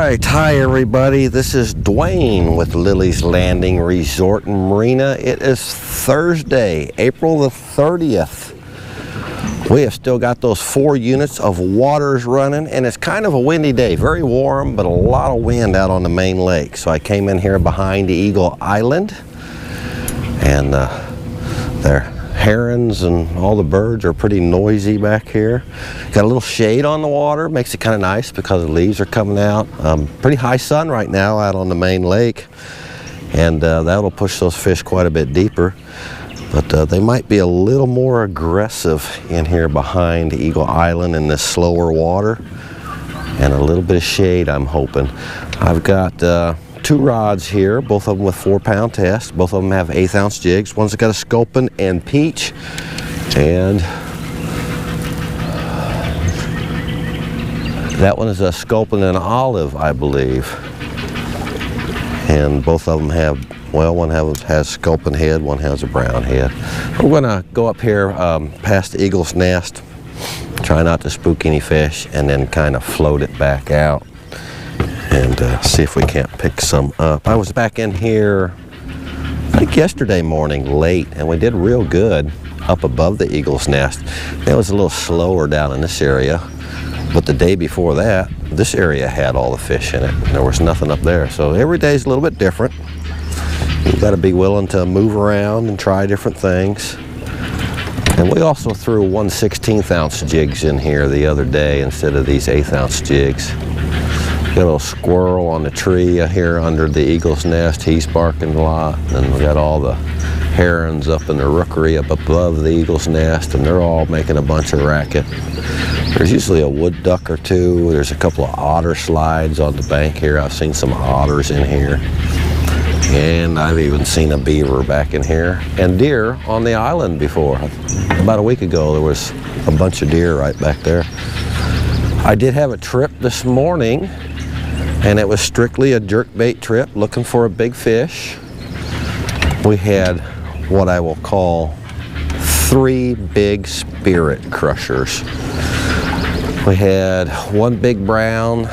right, hi everybody. This is Dwayne with Lilleys Landing Resort and Marina. It is Thursday, April the 30th. We have still got those 4 units of waters running, and it's kind of a windy day. Very warm, but a lot of wind out on the main lake. So I came in here behind the Eagle Island, and there. Herons and all the birds are pretty noisy back here. Got a little shade on the water, makes it kind of nice because the leaves are coming out. Pretty high sun right now out on the main lake, and that'll push those fish quite a bit deeper. But they might be a little more aggressive in here behind Eagle Island in this slower water, and a little bit of shade I'm hoping. I've got 2 rods here, both of them with 4-pound test. Both of them have 1/8 ounce jigs. One's got a sculpin and peach, and that one is a sculpin and olive, I believe. And both of them have, well, one has sculpin head, one has a brown head. We're gonna go up here past the Eagle's Nest, try not to spook any fish, and then kind of float it back out and see if we can't pick some up. I was back in here, I think yesterday morning, late, and we did real good up above the Eagle's Nest. It was a little slower down in this area, but the day before that, this area had all the fish in it. There was nothing up there, so every day is a little bit different. You've got to be willing to move around and try different things. And we also threw 1/16 ounce jigs in here the other day instead of these 1/8 ounce jigs. Got a little squirrel on the tree here under the Eagle's Nest. He's barking a lot. And we got all the herons up in the rookery up above the Eagle's Nest, and they're all making a bunch of racket. There's usually a wood duck or two. There's a couple of otter slides on the bank here. I've seen some otters in here. And I've even seen a beaver back in here. And deer on the island before. About a week ago, there was a bunch of deer right back there. I did have a trip this morning, and it was strictly a jerkbait trip looking for a big fish. We had what I will call 3 big spirit crushers. We had one big brown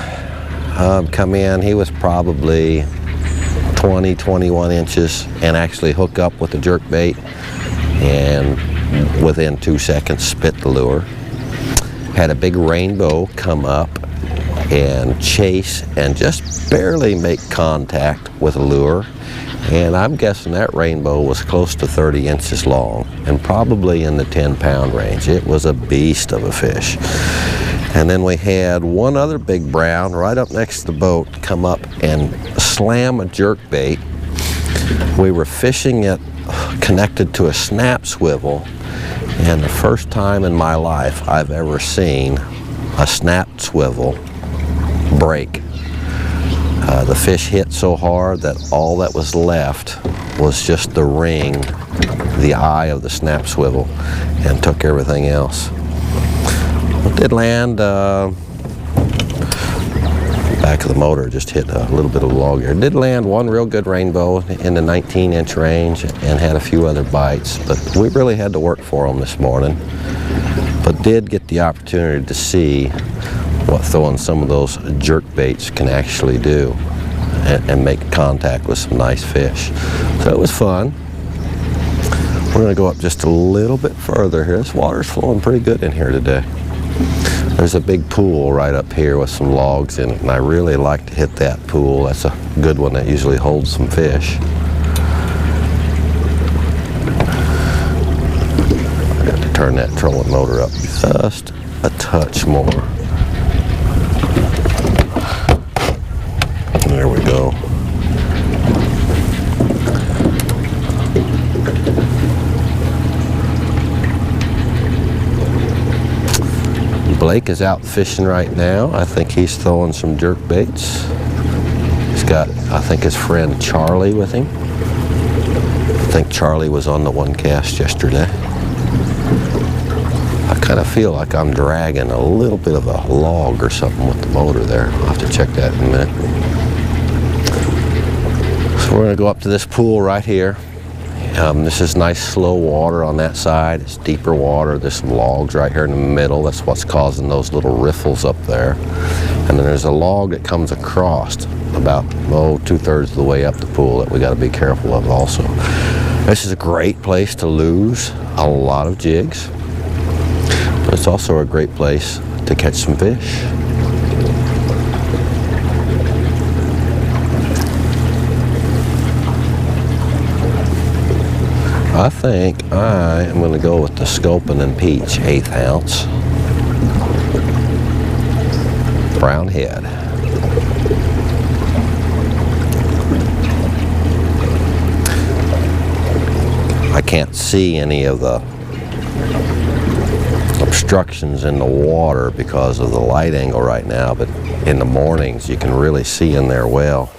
come in. He was probably 20, 21 inches and actually hook up with the jerkbait, and within 2 seconds spit the lure. Had a big rainbow come up and chase and just barely make contact with a lure, and I'm guessing that rainbow was close to 30 inches long and probably in the 10-pound range. It was a beast of a fish. And then we had one other big brown right up next to the boat come up and slam a jerkbait. We were fishing it connected to a snap swivel, and the first time in my life I've ever seen a snap swivel break. The fish hit so hard that all that was left was just the ring, the eye of the snap swivel, and took everything else. It did land, back of the motor just hit a little bit of log here. It did land one real good rainbow in the 19-inch range and had a few other bites, but we really had to work for them this morning. But did get the opportunity to see what throwing some of those jerk baits can actually do and make contact with some nice fish. So it was fun. We're going to go up just a little bit further here. This water's flowing pretty good in here today. There's a big pool right up here with some logs in it, and I really like to hit that pool. That's a good one that usually holds some fish. I got to turn that trolling motor up just a touch more. There we go. Blake is out fishing right now. I think he's throwing some jerk baits. He's got, I think, his friend Charlie with him. I think Charlie was on the one cast yesterday. I kind of feel like I'm dragging a little bit of a log or something with the motor there. I'll have to check that in a minute. So we're going to go up to this pool right here. This is nice slow water on that side. It's deeper water. There's some logs right here in the middle. That's what's causing those little riffles up there. And then there's a log that comes across about 2/3 of the way up the pool that we got to be careful of also. This is a great place to lose a lot of jigs, but it's also a great place to catch some fish. I think I am going to go with the Sculpin and Peach 1/8 ounce brown head. I can't see any of the obstructions in the water because of the light angle right now, but in the mornings you can really see in there well.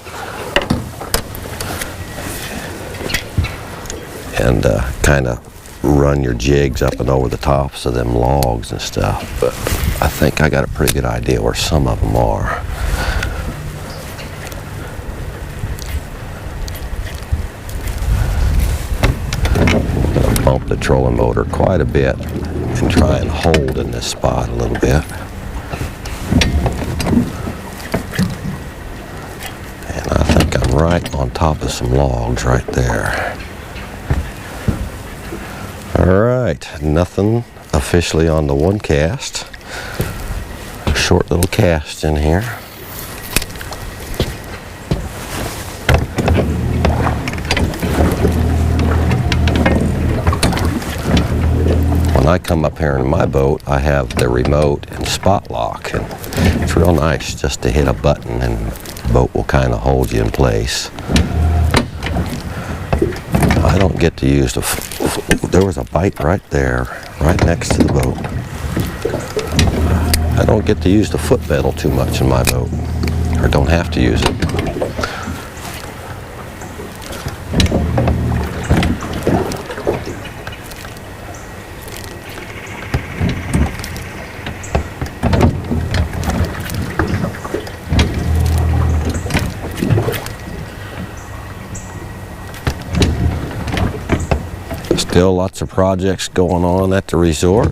And kind of run your jigs up and over the tops of them logs and stuff. But I think I got a pretty good idea where some of them are. I'm going to bump the trolling motor quite a bit and try and hold in this spot a little bit. And I think I'm right on top of some logs right there. Alright, nothing officially on the one cast. A short little cast in here. When I come up here in my boat, I have the remote and spot lock, and it's real nice just to hit a button and the boat will kind of hold you in place. I don't get to use there was a bite right there, right next to the boat. I don't get to use the foot pedal too much in my boat, or don't have to use it. Still lots of projects going on at the resort.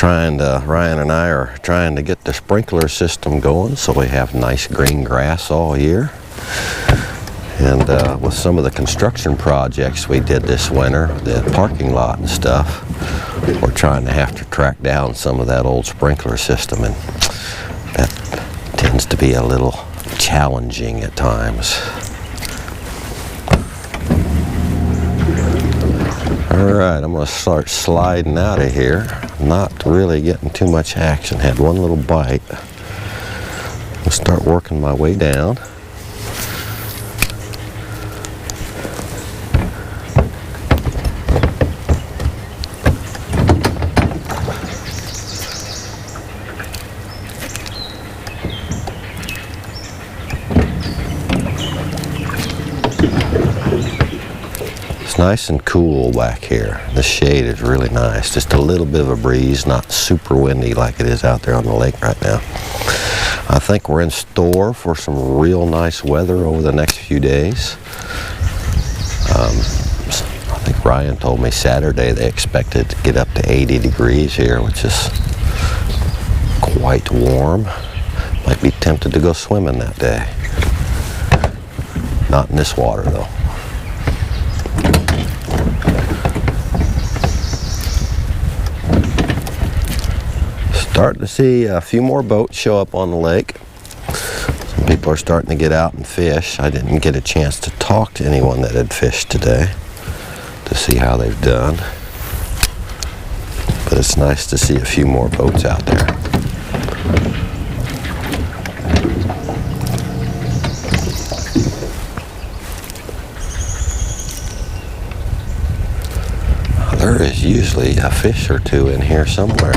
Ryan and I are trying to get the sprinkler system going so we have nice green grass all year. And with some of the construction projects we did this winter, the parking lot and stuff, we're trying to have to track down some of that old sprinkler system, and that tends to be a little challenging at times. Alright, I'm going to start sliding out of here. Not really getting too much action. Had one little bite. I'll start working my way down. It's nice and cool back here. The shade is really nice. Just a little bit of a breeze, not super windy like it is out there on the lake right now. I think we're in store for some real nice weather over the next few days. I think Ryan told me Saturday they expected to get up to 80 degrees here, which is quite warm. Might be tempted to go swimming that day. Not in this water though. Starting to see a few more boats show up on the lake. Some people are starting to get out and fish. I didn't get a chance to talk to anyone that had fished today to see how they've done. But it's nice to see a few more boats out there. There is usually a fish or two in here somewhere.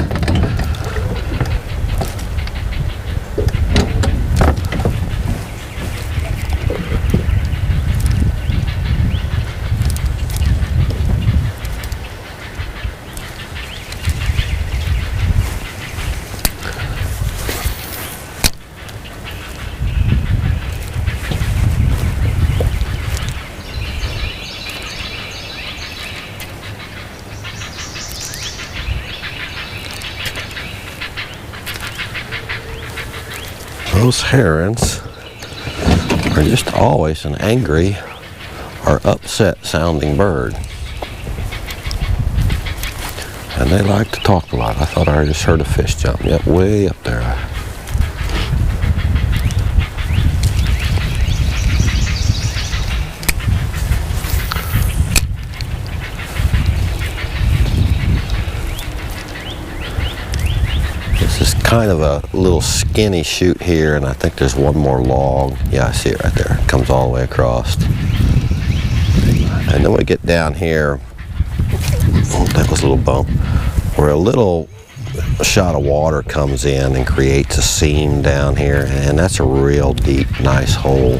Those herons are just always an angry or upset sounding bird. And they like to talk a lot. I thought I just heard a fish jump. Yep, way up there. This is kind of a little skinny chute here, and I think there's one more log. Yeah, I see it right there. It comes all the way across. And then we get down here. Oh, that was a little bump. Where a little shot of water comes in and creates a seam down here, and that's a real deep, nice hole.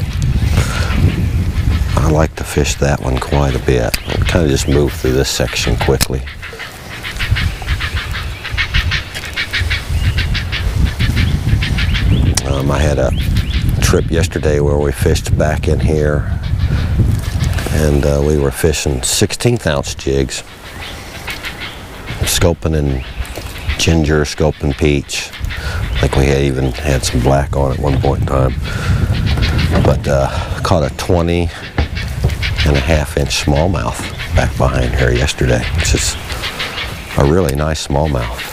I like to fish that one quite a bit. I'll kind of just move through this section quickly. I had a trip yesterday where we fished back in here, and we were fishing 16th ounce jigs, scoping in ginger, scoping peach. I think we had even had some black on at one point in time. But caught a 20.5-inch smallmouth back behind here yesterday, which is a really nice smallmouth.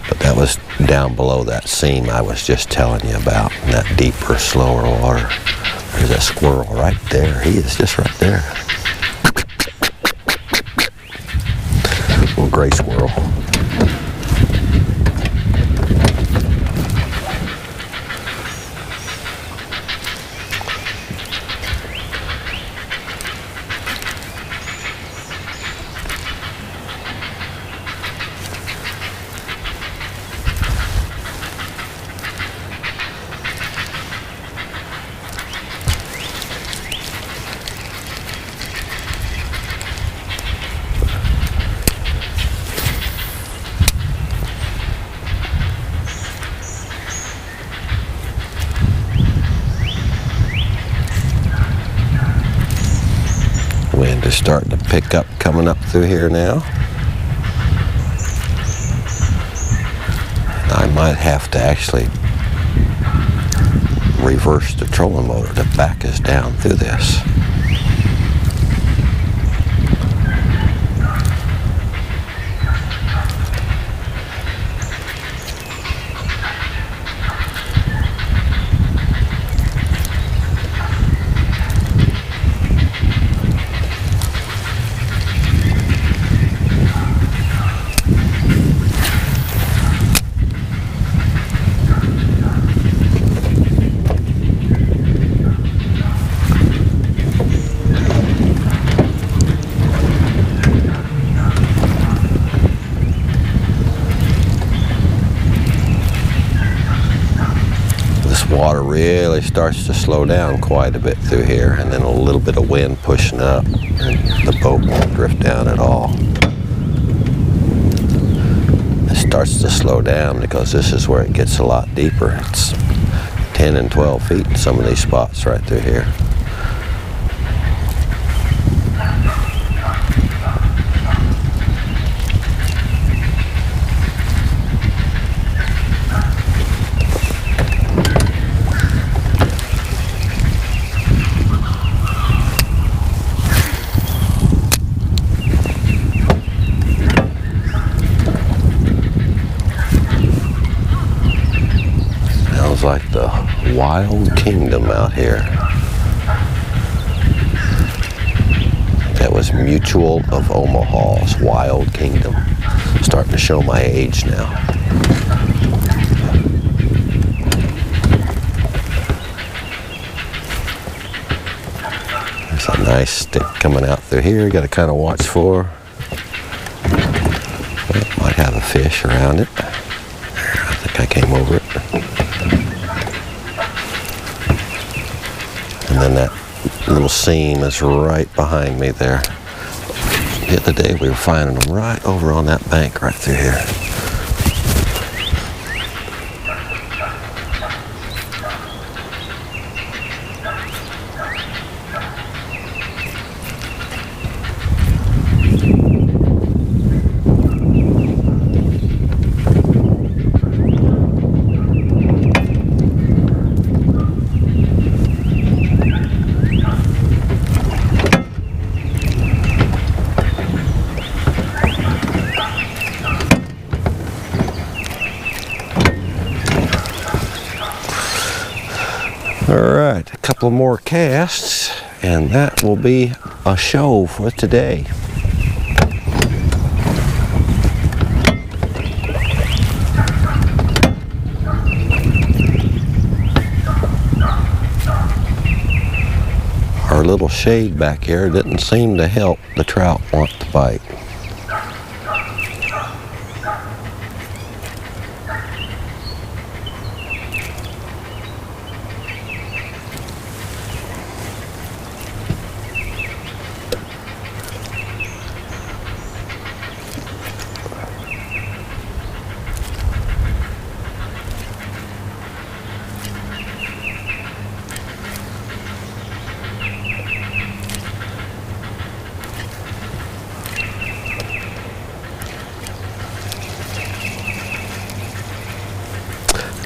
But that was down below that seam I was just telling you about, in that deeper, slower water. There's that squirrel right there. He is just right there. Little gray squirrel. Wind is starting to pick up coming up through here now. I might have to actually reverse the trolling motor to back us down through this. Water really starts to slow down quite a bit through here, and then a little bit of wind pushing up, and the boat won't drift down at all. It starts to slow down because this is where it gets a lot deeper. It's 10 and 12 feet in some of these spots right through here. Like the wild kingdom out here. That was Mutual of Omaha's Wild Kingdom. Starting to show my age now. There's a nice stick coming out through here. You got to kind of watch for. Well, might have a fish around it. I think I came over it. And then that little seam is right behind me there. The other day we were finding them right over on that bank right through here. right, a couple more casts, and that will be a show for today. Our little shade back here didn't seem to help the trout want to bite.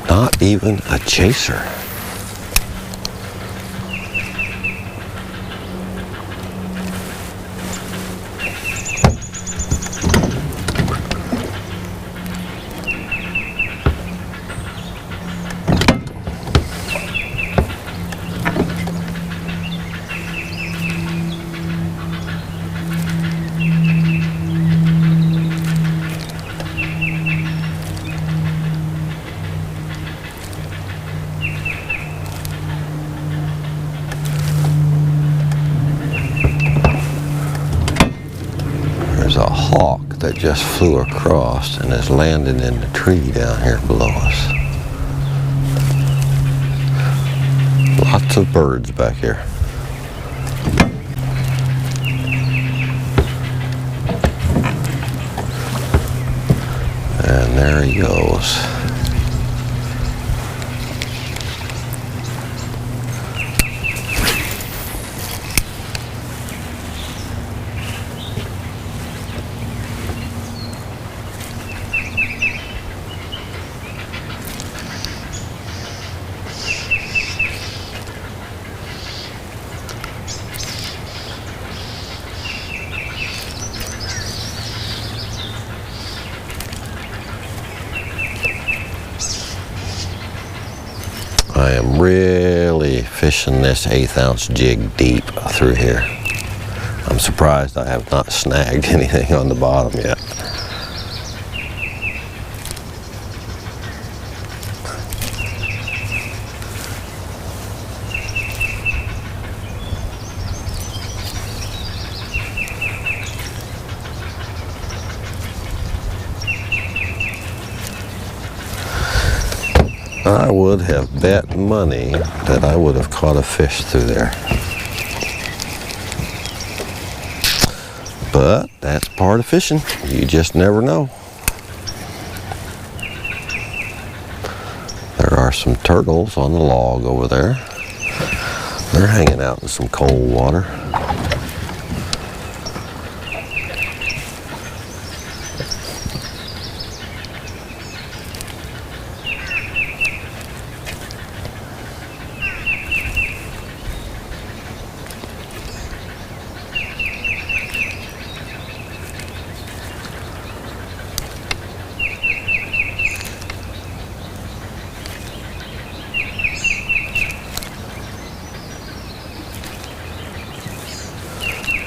Not even a chaser. There's a hawk that just flew across and is landing in the tree down here below us. Lots of birds back here. And there he goes. I am really fishing this 1/8 ounce jig deep through here. I'm surprised I have not snagged anything on the bottom yet. I would have bet money that I would have caught a fish through there. But that's part of fishing. You just never know. There are some turtles on the log over there. They're hanging out in some cold water.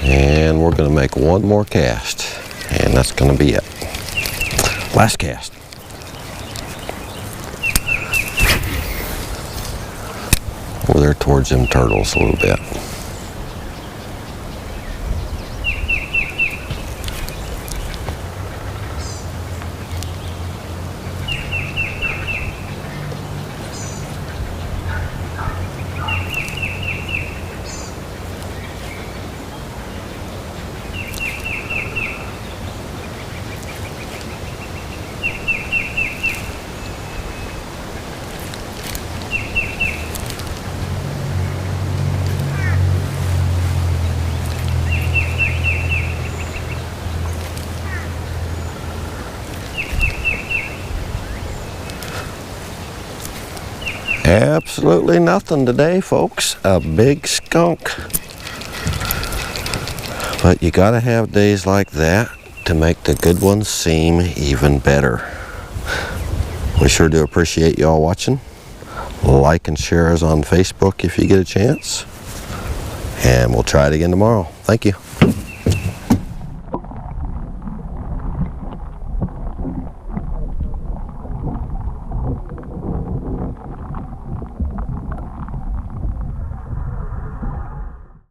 And we're going to make one more cast, and that's going to be it. Last cast. Over there towards them turtles a little bit. Absolutely nothing today, folks. A big skunk. But you gotta have days like that to make the good ones seem even better. We sure do appreciate y'all watching. Like and share us on Facebook if you get a chance. And we'll try it again tomorrow. Thank you.